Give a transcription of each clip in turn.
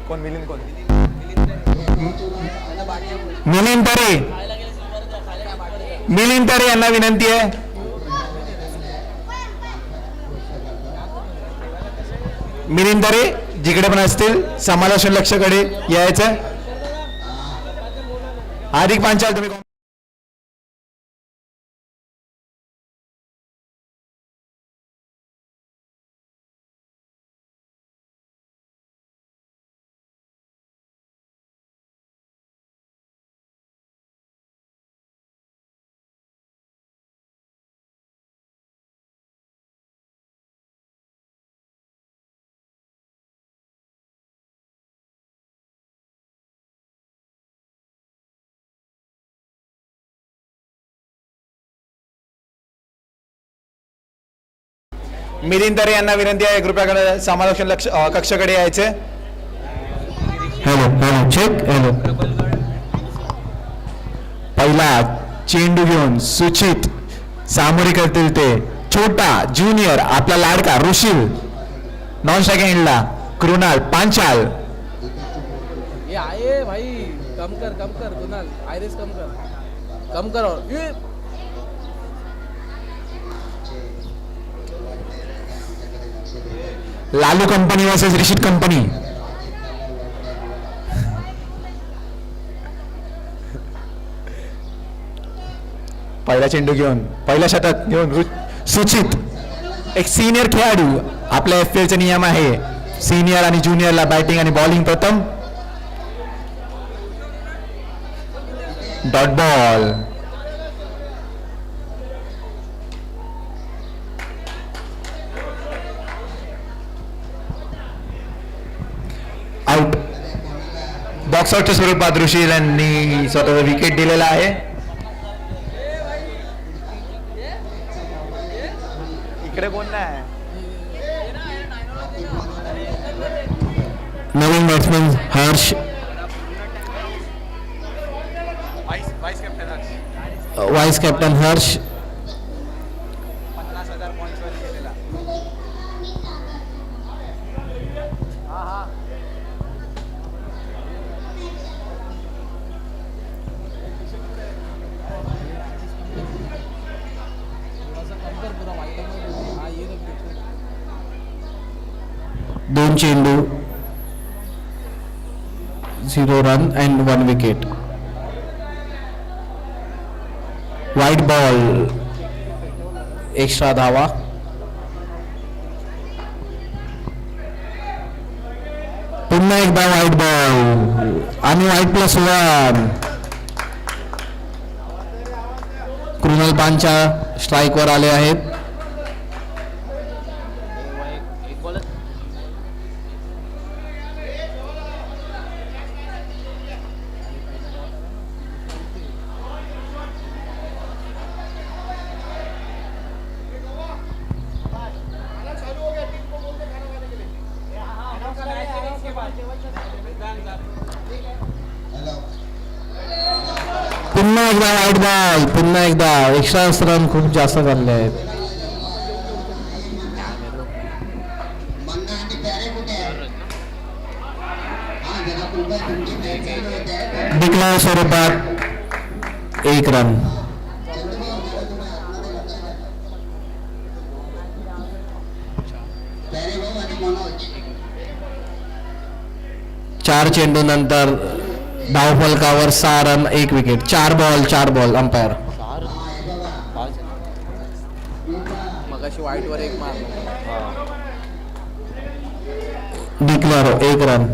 कोण मिलिंद कोण मिलिंद तरे यांना विनंती आहे. मिलिंद तरे जिकडे पण असतील समालोचन लक्षकडे यायचं. हार्दिक पांचाल तुम्ही मिलिंद तरे यांना विनंती आहे कृपया समालोचन कक्षाकडे यायचे. Hello check. हॅलो. पहिला चेंडू घेऊन सुचित सामोरे करतील ते छोटा ज्युनियर आपला लाडका ऋषिल. नॉन सेकंडला कृणाल पांचाल. ये आए भाई कम कर कुणाल आयरिस कम कर और ये Lalu company versus receipt company. पहिला चेंडू घेऊन पहिल्या शतक घेऊन सुचित एक सिनियर खेळाडू. आपल्या FPL चा नियम आहे सिनियर आणि ज्युनियरला बॅटिंग आणि बॉलिंग प्रथम. Dot ball. आउट. बॉक्स आउटच्या स्वरूपात ऋषी यांनी स्वतःचा विकेट दिलेला आहे. इकडे कोण नाही. नवीन batsman Harsh. Vice captain Harsh. 50,000 points वर गेलेला. दोन चेंडू 0 run and 1 wicket. White ball extra धावा. पुन्हा एकदा व्हाईट बॉल आणि व्हाईट +1. कृणाल पांचा स्ट्राईकवर आले आहेत. पुन्हा एकदा व्हाईट बॉल. पुन्हा एकदा एक्स्ट्रा रन खूप जास्त झाले आहेत. डिक्लेअर स्वरूपात 1 रन. चार चेंडू नंतर धावफलकावर 6 रन 1 विकेट. 4 ball umpire. मगाशी वाईट वर एक मारला. Declare 1 run.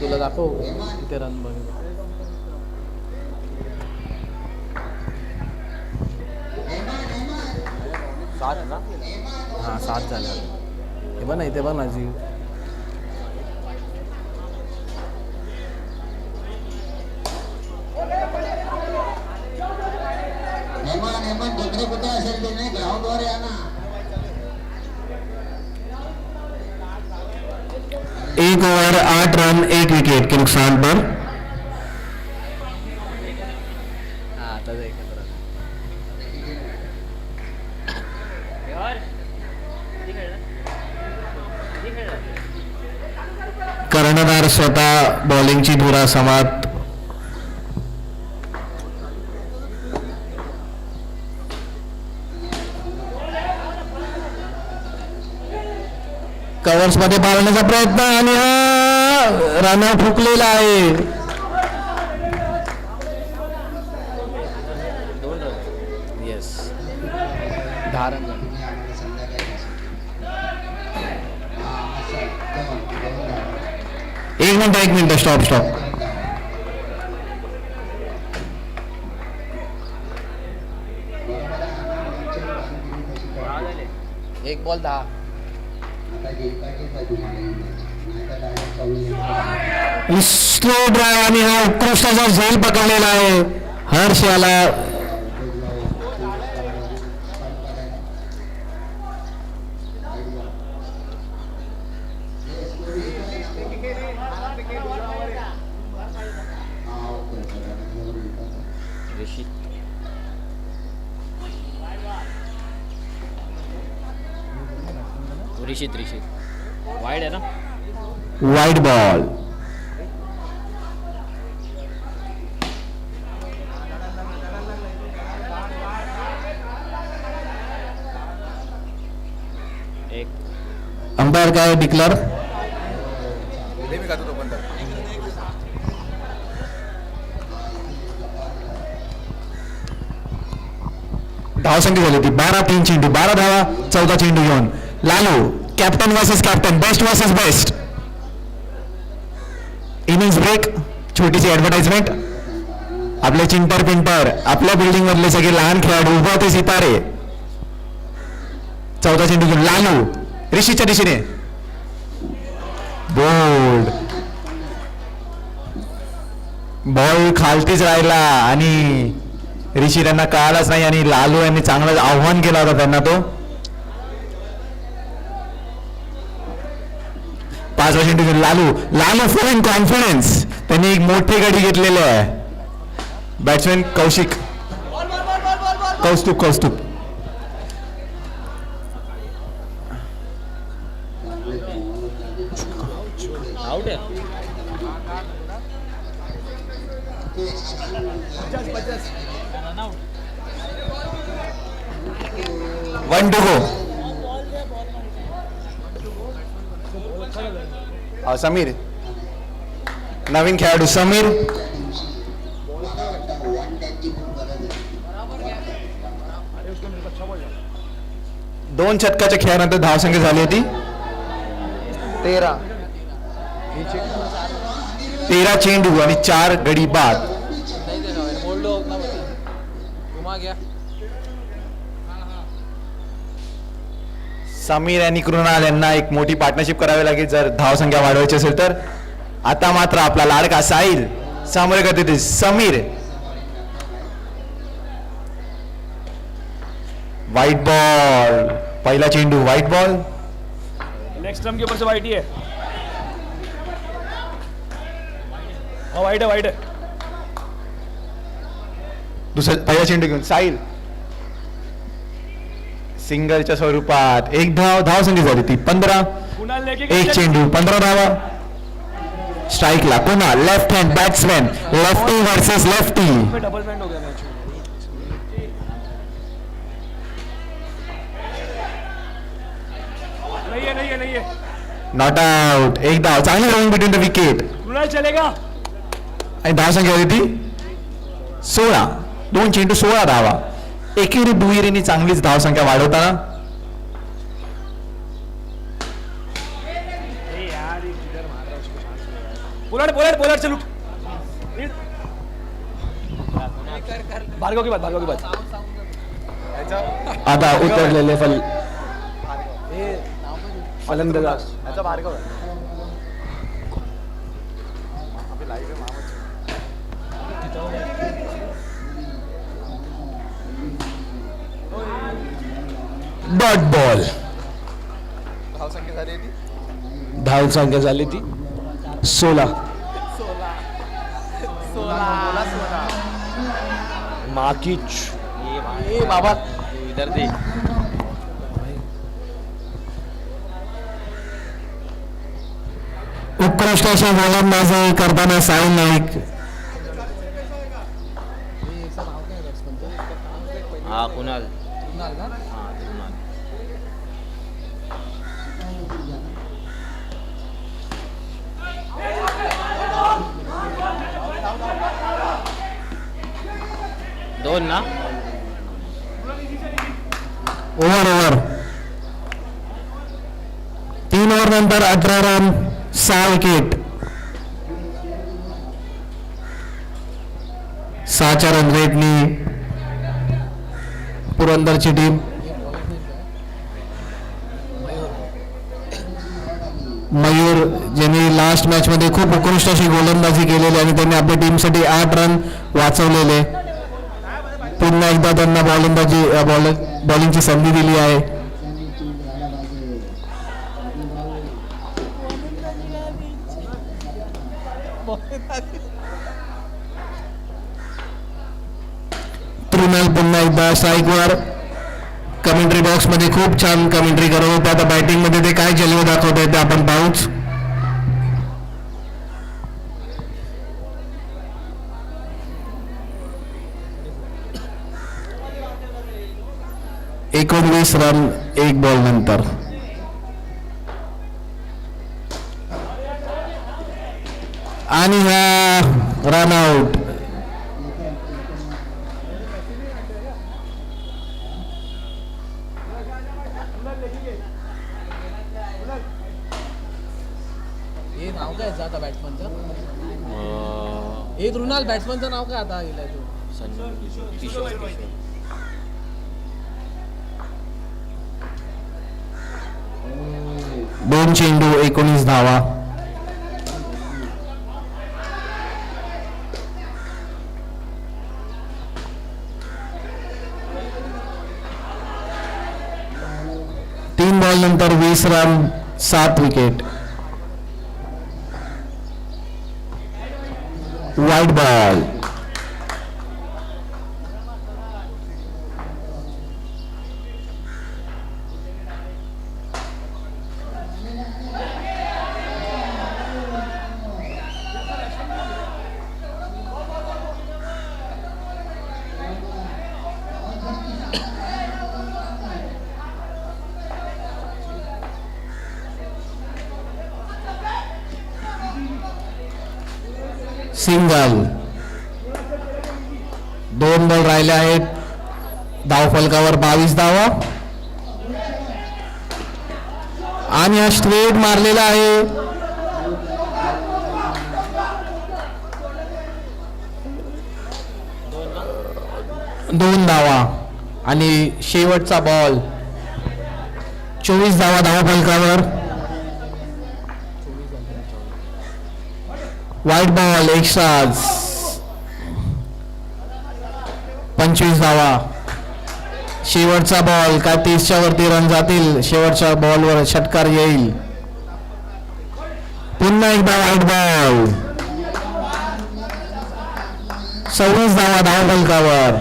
तुला दाखव किती रन बघ. 7 ना. हां 7 झालं. हे बघ ना इथे बघ ना जी. ग्राउंडवर या ना. 1 ओवर 8 रन 1 विकेट के नुकसान पर. आता एकत्र यार किती खेळला कर्णधार स्वतः बॉलिंगची धुरा समाप्त. कव्हर्स मध्ये पाळण्याचा प्रयत्न आणि हा रन फुकलेला आहे. येस 10 रन झाले. एक मिनिट स्टॉप. एक बॉल 10. स्लो ड्राईव्ह आणि हा उत्कृष्टाचा झेल पकडलेला आहे. हर्ष याला ऋषित वाईड आहे ना. Wide ball. एक अंपायर काय डिक्लेअर. मी खातो तो पण तर. धावसंख्या झाली ती 12-3 चेंडू 12 धावा 14 चेंडू घेऊन Lalu captain versus captain best versus best. Innings break. छोटीशी ऍडव्हर्टाइजमेंट. आपले चिंटर पिंटर आपल्या बिल्डिंग मधले सगळे लहान खेळाडू उभा ते सितारे. 14 चेंडू घेऊन लालू ऋषीच्या दिशेने बोल्ड. बॉल खालतीच राहिला आणि ऋषी त्यांना कळालाच नाही आणि लालू यांनी चांगलं आव्हान केला होता त्यांना तो. 5 चेंडू घेऊन लालू फुल इन कॉन्फिडन्स. त्यांनी एक मोठी गडी घेतलेली आहे. बॅट्समॅन कौस्तुभ आउट आहे. 1 to go. समीर नवीन खेळाडू समीर. दोन षटकाच्या खेळानंतर धावसंख्या झाली होती 13 चेंडू आणि 4 गडी बाद. नहीं देगा भाई, मोड़ लो अपना बता. घुमा गया. समीर आणि कृणाल यांना एक मोठी पार्टनरशिप करावी लागेल जर धावसंख्या वाढवायची असेल तर. आता मात्र आपला लाडका साहिल सामोरे करते ते समीर. White ball. पहिला चेंडू व्हाईट बॉल. नेक्स्ट स्टंप के ऊपर से वाइट ही है. हाँ वाइट है. दुसरा पहिला चेंडू घेऊन साहिल सिंगलच्या स्वरूपात एक धावसंख्या झाली ती 15. कुणाल लेके एक चेंडू 15 धावा. स्ट्राईकला पुन्हा left hand batsman lefty versus lefty. Double point हो गया मैच. नहीं है. Not out. एक धाव. चांगली running between the wicket Kunal चलेगा. आणि धावसंख्या होती ती 16. 2 चेंडू 16 धावा. एकेरी दुहेरीने चांगलीच धावसंख्या वाढवताना. पोलर चल उठ. भार्गव की बात. आता उतरलेले फलंदाज याचा भार्गव आहे. आपली लाईव्ह आहे मामाची. Dot ball. धावसंख्या झाली ती धाव संख्या झाली ती 16. माकिच ये बाबा इधर दे. उत्कृष्ट अशी गोलंदाजी करताना साई नाईक. हे याचं नाव काय बॅट्समनचं? हा कुणाल कुणाल ना? हा कुणाल दोन ना ओव्हर 3 ओव्हर नंतर 18 रन 6 विकेट. 6च्या रन रेटनी पुरंदरची टीम. मयूर ज्यांनी लास्ट मॅच मध्ये खूप उत्कृष्ट अशी गोलंदाजी केलेली आणि त्यांनी आपल्या टीमसाठी 8 रन वाचवलेले. पुन्हा एकदा त्यांना बॉलिंगची संधी दिली आहे. कृणाल पुन्हा एकदा स्ट्राईकवर. कमेंट्री बॉक्स मध्ये खूप छान कमेंट्री करत होते. आता बॅटिंग मध्ये ते काय जलवे दाखवत आहेत ते आपण पाहूच. एकोणवीस रन 1 बॉल नंतर. आणि हा रन आउट. हे नाव काय याचं आता बॅट्समनचं? हे कृणाल बॅट्समनचं नाव काय आता गेलाय तू? किशोर 2 चेंडू 19 धावा. तीन बॉल नंतर 20 रन 7 विकेट. वाईट बॉल. सिंगल. 2 बॉल राहिले आहेत. धावफलकावर 22 धावा आणि हा स्ट्रेट मारलेला आहे. दोन धावा आणि शेवटचा बॉल. 24 धावा धावफलकावर. वाईट बॉल एक्स्ट्राज. 25 धावा. शेवटचा बॉल. काय 30च्या वरती रन जातील. शेवटच्या बॉलवर षटकार येईल. पुन्हा एकदा वाईट बॉल. 26 धावा धावफलकावर.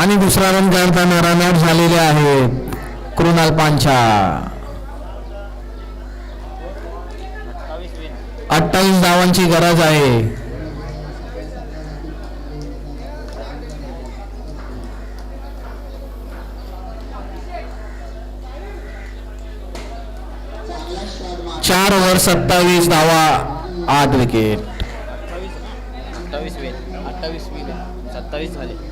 आणि दुसरा रन काढताना रनआउट झालेले आहेत कृणाल पांचा. 28 धावांची गरज आहे. चार ओव्हर 27 धावा 8 विकेट. 28 विन 27 झाले.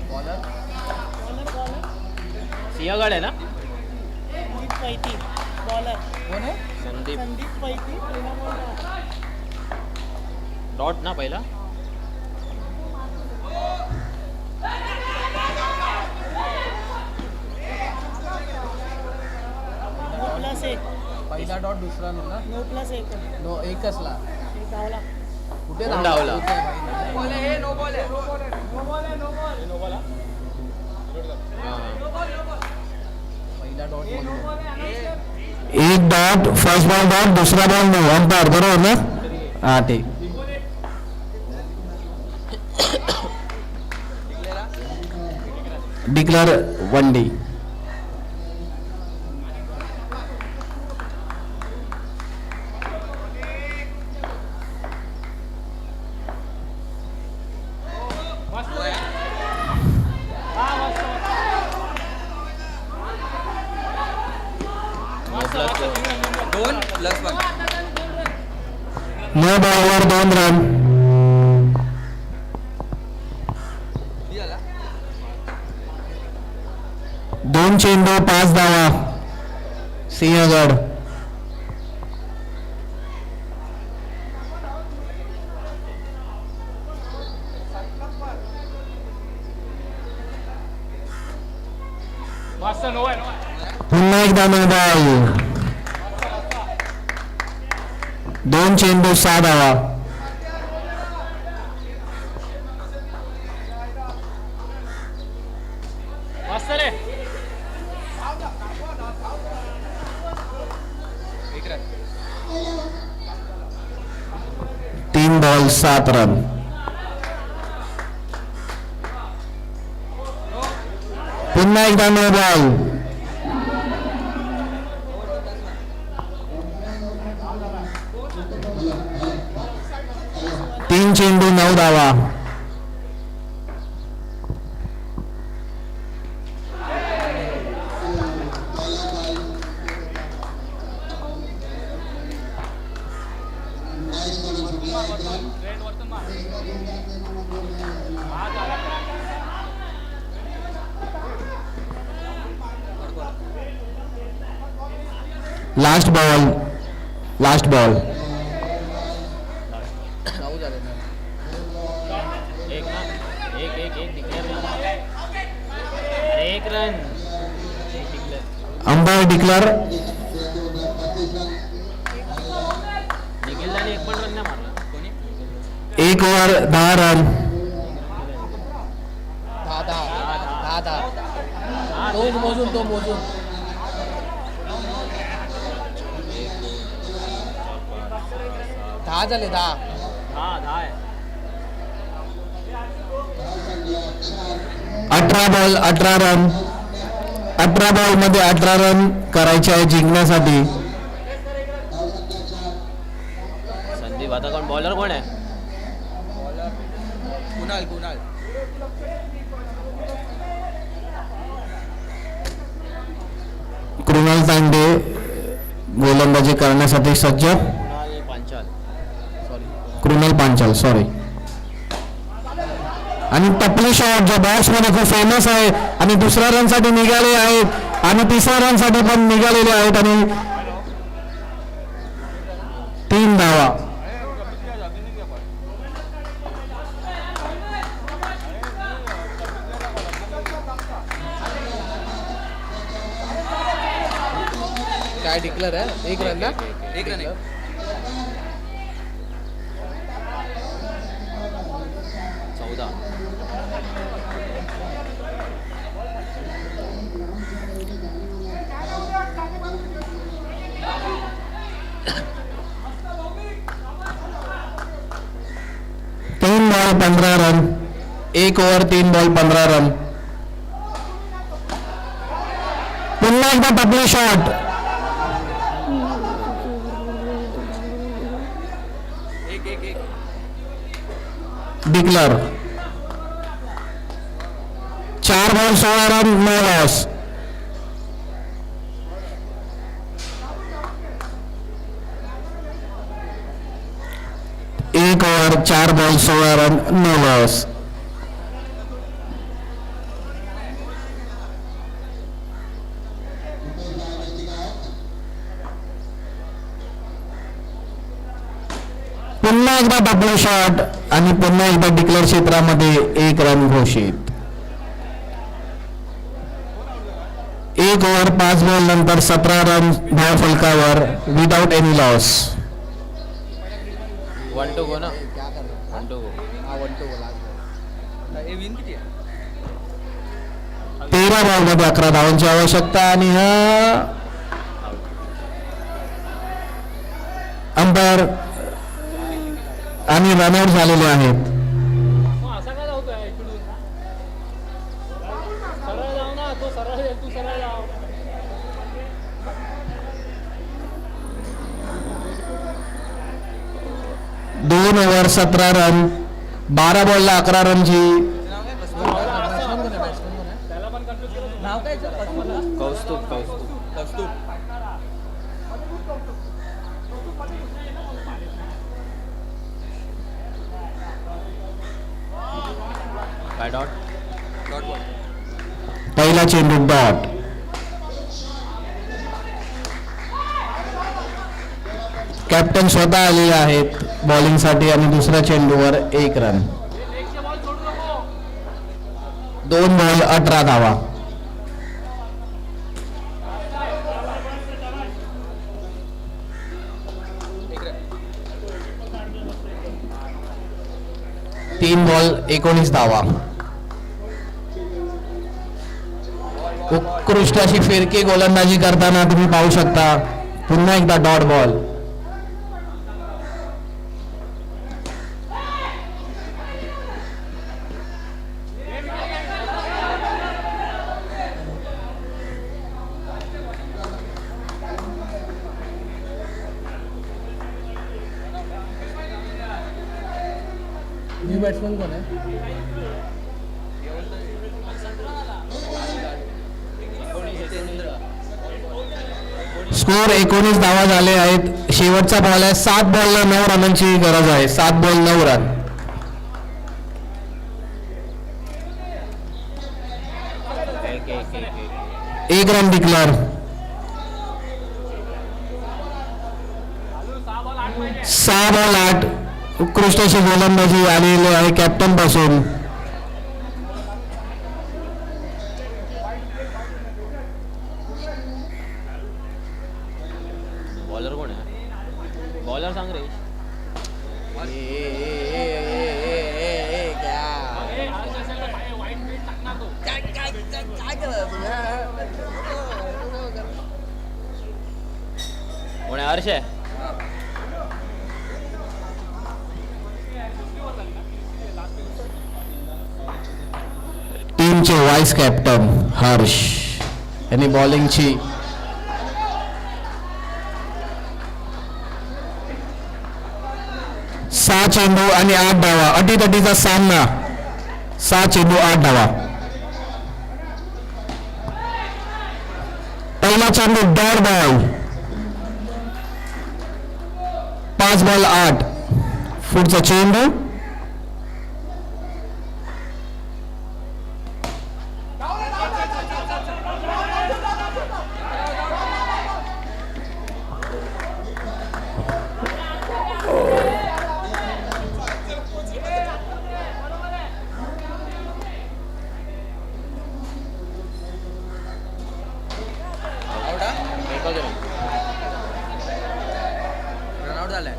बॉलर सिंहगड आहे ना. कोण आहे? संदीप डॉट ना पहिला. पहिला डॉट दुसरा नो ना. नो एकच ला. कुठे कोण धावला? धावला? हां. पहिला डॉट एक डॉट, फर्स्ट बॉल डॉट, दुसरा बॉल नो. अंपायर बरोबर ना? हा ठीक. Declare 1D. नो बॉलवर 2 रन. दोन चेंडू 5 धावा. सिंहगड. पुन्हा एकदा नो बॉल. 2 चेंडू 6 धावा. तीन बॉल 7 रन. पुन्हा एकदा नो बॉल. 3 चेंडू 9 धावा. Last ball. धावू झाले ना. एक ना. एक डिक्लेअर. एक रन. Umpire declare. निखिलदाने एक पण रन नाही मारला. कोणी? 1 ओव्हर 10 रन. 10. तो मोजून 10 झाले. 10 आहे. 18 बॉल 18 रन. 18 बॉल मध्ये 18 रन करायचे आहे जिंकण्यासाठी. संदीप आता कोण बॉलर कोण आहे? कुणाल कृणाल तांडे गोलंदाजी करण्यासाठी सज्ज. कृणाल पांचाल सॉरी. आणि टपली शॉट जो बॉक्समध्ये खूप फेमस आहे आणि दुसऱ्या रनसाठी निघाले आहेत आणि तिसऱ्या रनसाठी पण निघालेले आहेत आणि 3 धावा. काय डिक्लेअर आहे? 1 रन ना. 1 रन. 14. तीन ball 15 run. 1 over 3 ball 15 run. पुन्हा एकदा टपली shot. Declare. 4 ball 16 run. No loss. 1 over 4 ball 16 run. No loss. पुन्हा एकदा डब्ल्यू शॉट आणि पुन्हा एकदा डिक्लेअर क्षेत्रामध्ये 1 रन घोषित. 1 ओव्हर 5 बॉल नंतर 17 रन धाव फलकावर without any loss. 1 to go ना. क्या कर रहे हो? 1 to go. हा 1 to go लास्ट. हे विन किती आहे 13 बॉलमध्ये 11 धावांची आवश्यकता आणि हा अंपायर आणि रनआउट झालेले आहेत. असा काय होतोय इकडून सरळ जाऊ ना तो सरळ ये, तू सरळ जाऊ 2 ओव्हर 17 रन 12 बॉलला 11 रनची बॅट्समन कोण आहे? त्याला पण कन्फ्युज केलं नाव काय याचं? कौस्तुभ कौस्तुभ. काय डॉट. पहिला चेंडू डॉट. कॅप्टन स्वतः आलेले आहेत बॉलिंगसाठी आणि दुसऱ्या चेंडूवर 1 रन. 2 बॉल 18 धावा. तीन बॉल 19 धावा. उत्कृष्ट अशी फिरकी गोलंदाजी करताना तुम्ही पाहू शकता. पुन्हा एकदा डॉट बॉल. न्यू बॅट्समन कोण आहे? स्कोर 19 धावा झाले आहेत. शेवटचा बॉल आहे. 7 बॉलला 9 रनांची गरज आहे. 7 बॉल 9 रन. एक रन डिक्लेअर. 6 बॉल 8. उत्कृष्ट अशी गोलंदाजी आलेली आहे कॅप्टन पासून. बॉलर कोण आहे. बॉलर सांग रे. कोण आहे. हर्ष आहे. टीमचे व्हाईस कॅप्टन हर्ष यांनी बॉलिंगची 6 चेंडू आणि 8 धावा. अटीतटीचा सामना. 6 चेंडू 8 धावा. पहिला चेंडू डॉट बॉल. 5 बॉल 8. पुढचा चेंडू रनआउट झालाय.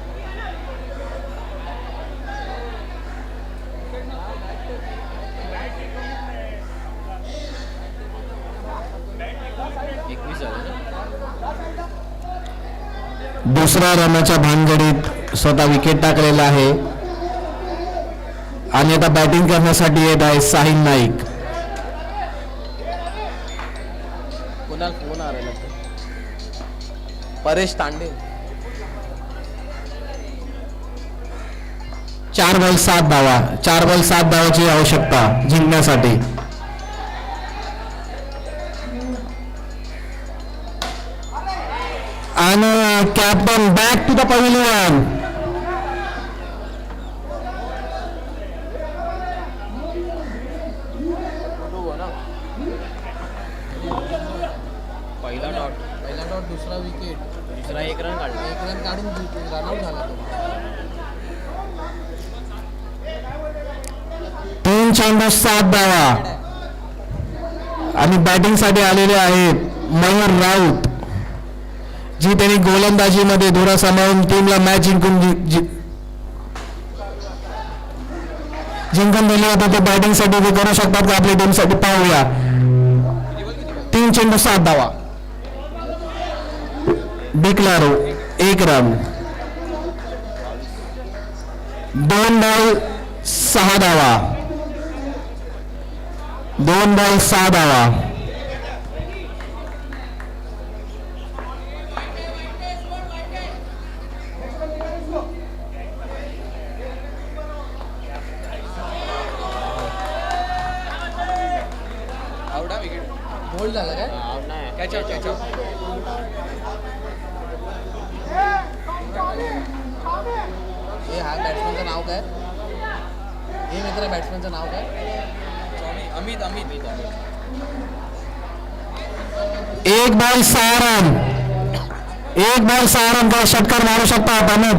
दुसऱ्या रनाच्या भानगडीत स्वतः विकेट टाकलेला आहे आणि आता बॅटिंग करण्यासाठी येत आहे साहिल नाईक. कुणाल फोन आलेला तो. परेश तांडे. 4 बॉल 7 धावा. 4 बॉल 7 धावाची आवश्यकता जिंकण्यासाठी. आणि captain back to the pavilion. पहिला डॉट दुसरा विकेट. दुसरा 1 रन काढला. 1 रन काढून रनआउट झाला तो. 3 चेंडू 7 धावा. आणि बॅटिंग साठी आलेले आहेत मयूर राऊत, जी त्यांनी गोलंदाजीमध्ये धुरा सांभाळून टीमला मॅच जिंकून दिले होते. ते बॅटिंग साठी ते करू शकतात का आपल्या टीमसाठी? पाहूया. 3 चेंडू 7 धावा. डिक्लारो 1 रन. 2 बॉल 6 धावा. 2 बॉल 6 धावा. आवडा विकेट. बोल्ड झाला काय? आउट नाही. Catch out catch out. हे हा बॅट्समॅनचं नाव काय? हे मित्र बॅट्समॅनचं नाव काय? Amit Amit 1 ball 6 run. 1 ball 6 run का षटकार मारू शकतात अमित.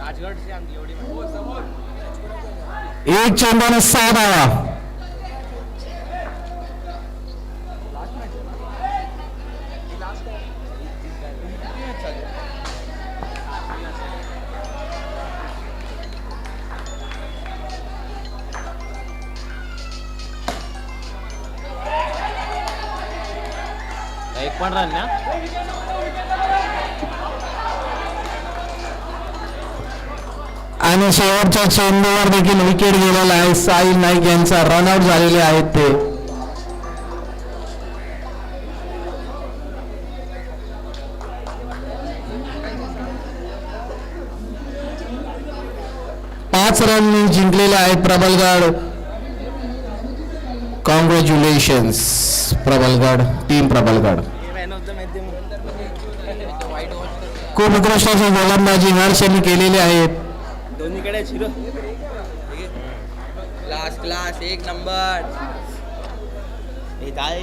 राजगडची आमची एवढी माहिती. 1 चेंडूने 6 धावा. एक पण रन ना. आणि शेवटच्या चेंडूवर देखील विकेट गेलेला आहे. साहिल नाईक यांचा रनआउट झालेले आहेत ते. पाच रननी जिंकलेले आहेत प्रबलगड. Congratulations प्रबलगड, team प्रबलगड. खूप उत्कृष्टाची गोलंदाजी हर्ष यांनी केलेली आहेत. दोन्हीकडे शिरो. Class class 1 number. हे काय